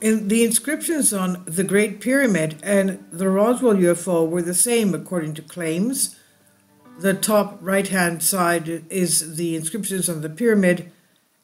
The inscriptions on the Great Pyramid and the Roswell UFO were the same according to claims. The top right-hand side is the inscriptions on the pyramid,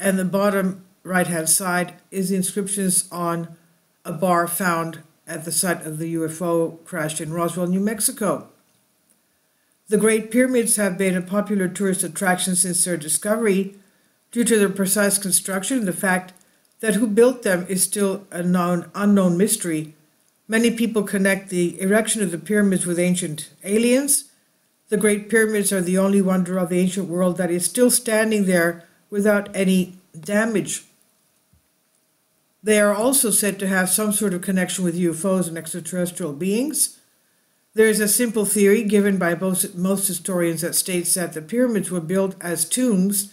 and the bottom right-hand side is the inscriptions on a bar found at the site of the UFO crash in Roswell, New Mexico. The Great Pyramids have been a popular tourist attraction since their discovery due to their precise construction and the fact that who built them is still an unknown mystery. Many people connect the erection of the pyramids with ancient aliens. The Great Pyramids are the only wonder of the ancient world that is still standing there without any damage. They are also said to have some sort of connection with UFOs and extraterrestrial beings. There is a simple theory given by most historians that states that the pyramids were built as tombs.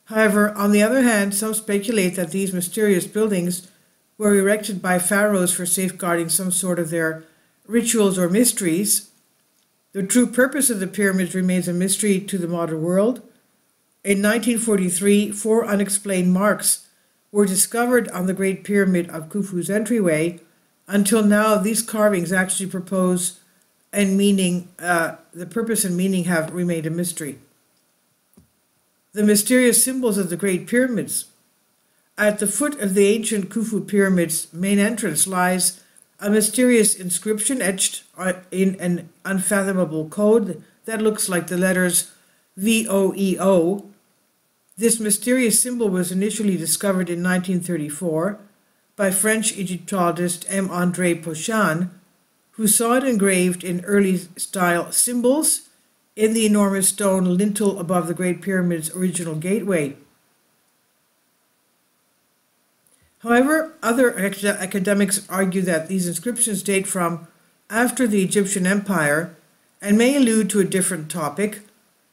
However, on the other hand, some speculate that these mysterious buildings were erected by pharaohs for safeguarding some sort of their rituals or mysteries. The true purpose of the pyramids remains a mystery to the modern world. In 1943, 4 unexplained marks were discovered on the Great Pyramid of Khufu's entryway. Until now, these carvings actually propose and meaning, the purpose and meaning have remained a mystery. The mysterious symbols of the Great Pyramids. At the foot of the ancient Khufu Pyramid's main entrance lies a mysterious inscription etched in an unfathomable code that looks like the letters VOEO. This mysterious symbol was initially discovered in 1934 by French Egyptologist M. André Pochon, who saw it engraved in early-style symbols in the enormous stone lintel above the Great Pyramid's original gateway. However, other academics argue that these inscriptions date from after the Egyptian Empire and may allude to a different topic.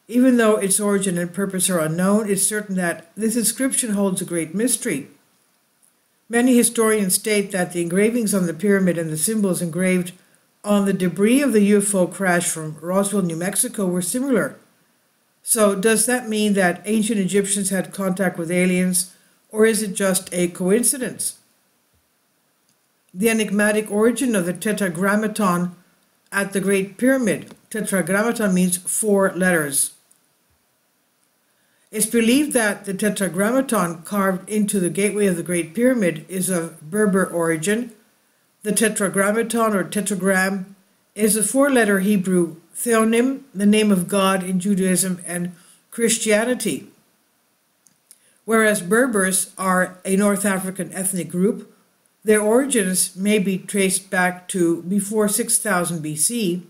Even though its origin and purpose are unknown, it's certain that this inscription holds a great mystery. Many historians state that the engravings on the pyramid and the symbols engraved on the debris of the UFO crash from Roswell, New Mexico were similar. So does that mean that ancient Egyptians had contact with aliens, or is it just a coincidence? The enigmatic origin of the tetragrammaton at the Great Pyramid. Tetragrammaton means 4 letters. It's believed that the tetragrammaton carved into the gateway of the Great Pyramid is of Berber origin. The tetragrammaton or tetragram is a 4-letter Hebrew theonym, the name of God in Judaism and Christianity. Whereas Berbers are a North African ethnic group, their origins may be traced back to before 6000 BC.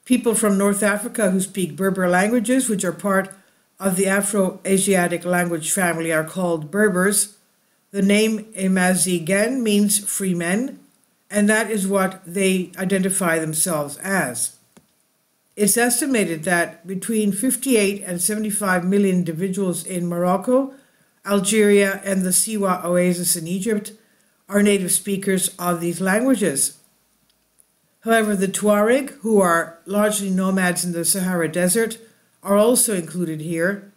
People from North Africa who speak Berber languages, which are part of the Afro-Asiatic language family, are called Berbers. The name Amazigen means free men, and that is what they identify themselves as. It's estimated that between 58 and 75 million individuals in Morocco, Algeria, and the Siwa Oasis in Egypt are native speakers of these languages. However, the Tuareg, who are largely nomads in the Sahara Desert, are also included here.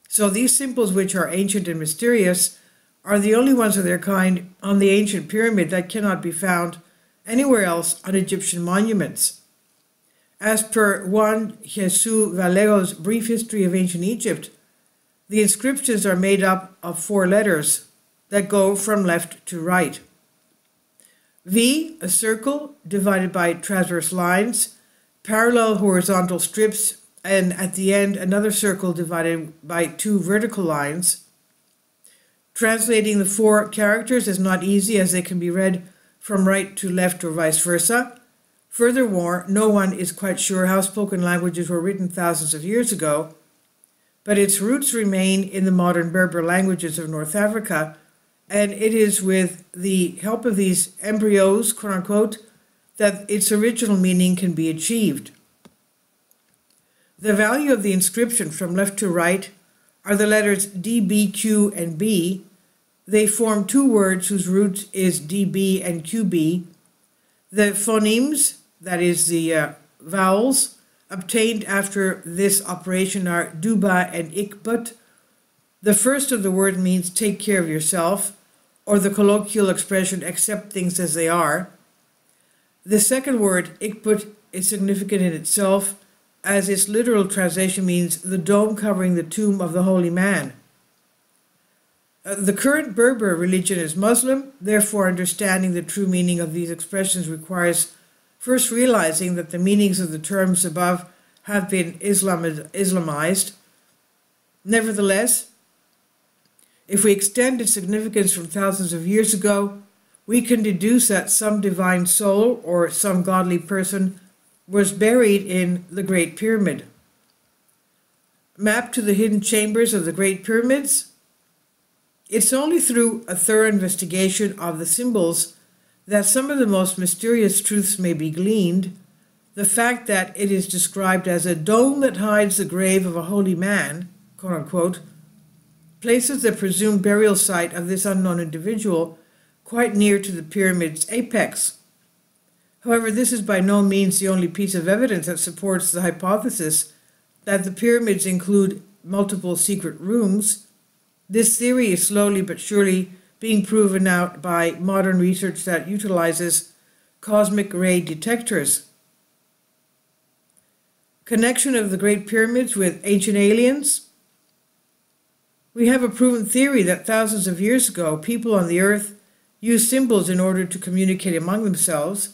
So these symbols, which are ancient and mysterious, are the only ones of their kind on the ancient pyramid that cannot be found anywhere else on Egyptian monuments. As per Juan Jesus Vallejo's Brief History of Ancient Egypt, the inscriptions are made up of 4 letters that go from left to right. V, a circle divided by transverse lines, parallel horizontal strips, and at the end another circle divided by 2 vertical lines. Translating the 4 characters is not easy, as they can be read from right to left or vice versa. Furthermore, no one is quite sure how spoken languages were written thousands of years ago, but its roots remain in the modern Berber languages of North Africa, and it is with the help of these embryos, quote-unquote, that its original meaning can be achieved. The value of the inscription from left to right are the letters D, B, Q, and B. They form 2 words whose root is DB and QB. The phonemes, that is the vowels, obtained after this operation are duba and ikbut. The first of the word means take care of yourself, or the colloquial expression accept things as they are. The second word, ikput, is significant in itself, as its literal translation means the dome covering the tomb of the holy man. The current Berber religion is Muslim, therefore understanding the true meaning of these expressions requires first realizing that the meanings of the terms above have been Islamized. Nevertheless, if we extend its significance from thousands of years ago, we can deduce that some divine soul or some godly person was buried in the Great Pyramid. Map to the hidden chambers of the Great Pyramids. It's only through a thorough investigation of the symbols that some of the most mysterious truths may be gleaned. The fact that it is described as a dome that hides the grave of a holy man, quote unquote, places the presumed burial site of this unknown individual quite near to the pyramid's apex. However, this is by no means the only piece of evidence that supports the hypothesis that the pyramids include multiple secret rooms. This theory is slowly but surely being proven out by modern research that utilizes cosmic ray detectors. Connection of the Great Pyramids with ancient aliens. We have a proven theory that thousands of years ago, people on the earth used symbols in order to communicate among themselves.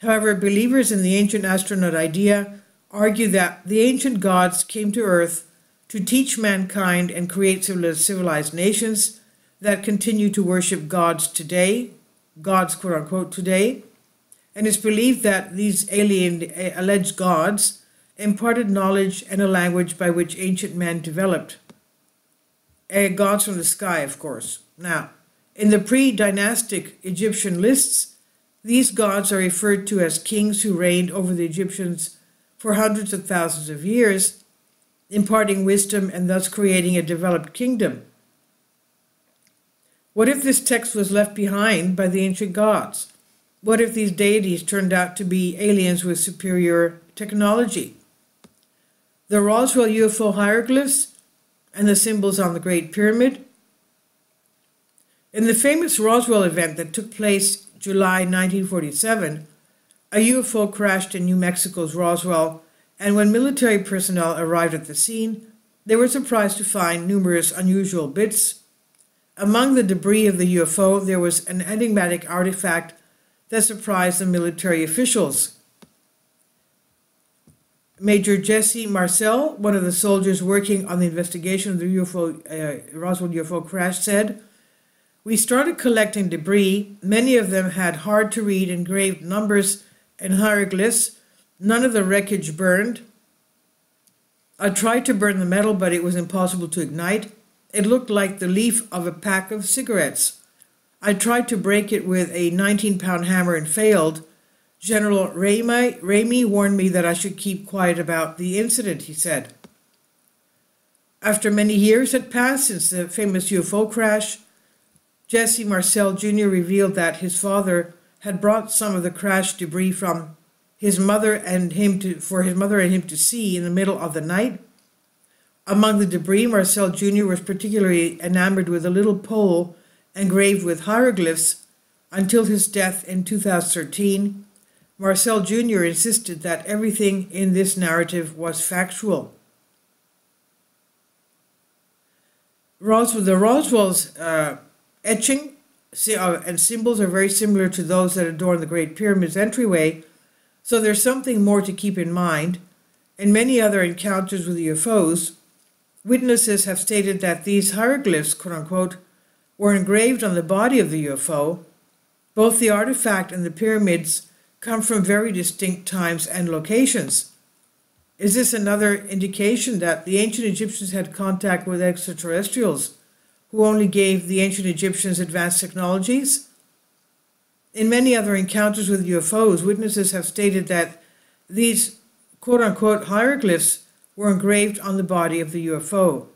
However, believers in the ancient astronaut idea argue that the ancient gods came to earth to teach mankind and create civilized nations that continue to worship gods today, gods quote unquote today, and it's believed that these alleged gods imparted knowledge and a language by which ancient men developed. Gods from the sky, of course. Now, in the pre-dynastic Egyptian lists, these gods are referred to as kings who reigned over the Egyptians for hundreds of thousands of years, imparting wisdom and thus creating a developed kingdom. What if this text was left behind by the ancient gods? What if these deities turned out to be aliens with superior technology? The Roswell UFO hieroglyphs and the symbols on the Great Pyramid. In the famous Roswell event that took place July 1947, a UFO crashed in New Mexico's Roswell, and when military personnel arrived at the scene, they were surprised to find numerous unusual bits. Among the debris of the UFO, there was an enigmatic artifact that surprised the military officials. Major Jesse Marcel, one of the soldiers working on the investigation of the Roswell UFO crash, said, "We started collecting debris. Many of them had hard-to-read engraved numbers and hieroglyphs. None of the wreckage burned. I tried to burn the metal, but it was impossible to ignite. It looked like the leaf of a pack of cigarettes. I tried to break it with a 19-pound hammer and failed. General Ramey warned me that I should keep quiet about the incident," he said. After many years had passed since the famous UFO crash, Jesse Marcel Jr. revealed that his father had brought some of the crash debris from his mother and him to see in the middle of the night. Among the debris, Marcel Jr. was particularly enamored with a little pole engraved with hieroglyphs. Until his death in 2013, Marcel Jr. insisted that everything in this narrative was factual. The Roswell's etching and symbols are very similar to those that adorn the Great Pyramid's entryway, so there's something more to keep in mind. In many other encounters with UFOs, witnesses have stated that these hieroglyphs, quote-unquote, were engraved on the body of the UFO. Both the artifact and the pyramids come from very distinct times and locations. Is this another indication that the ancient Egyptians had contact with extraterrestrials who only gave the ancient Egyptians advanced technologies? In many other encounters with UFOs, witnesses have stated that these quote-unquote hieroglyphs were engraved on the body of the UFO.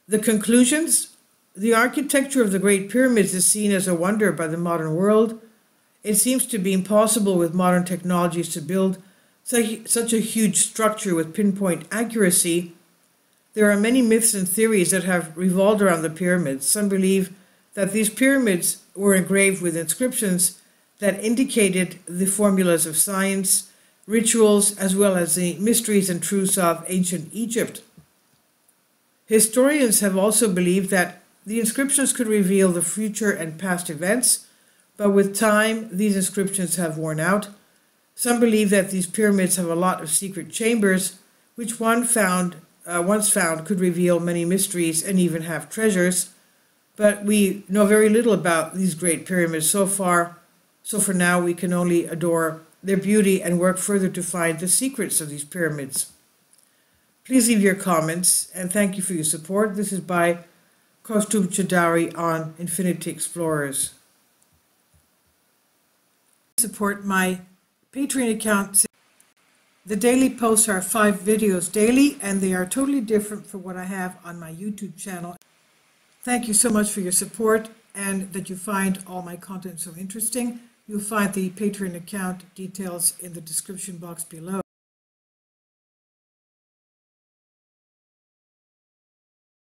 The conclusions: the architecture of the Great Pyramids is seen as a wonder by the modern world. It seems to be impossible with modern technologies to build such a huge structure with pinpoint accuracy. There are many myths and theories that have revolved around the pyramids. Some believe that these pyramids were engraved with inscriptions that indicated the formulas of science, rituals, as well as the mysteries and truths of ancient Egypt. Historians have also believed that the inscriptions could reveal the future and past events, but with time, these inscriptions have worn out. Some believe that these pyramids have a lot of secret chambers, which once found could reveal many mysteries and even have treasures. But we know very little about these great pyramids so far, so for now we can only adore their beauty and work further to find the secrets of these pyramids. Please leave your comments, and thank you for your support. This is by Kaustubh Choudhary on Infinity Explorers. Support my Patreon account. The daily posts are 5 videos daily, and they are totally different from what I have on my YouTube channel. Thank you so much for your support and that you find all my content so interesting. You'll find the Patreon account details in the description box below.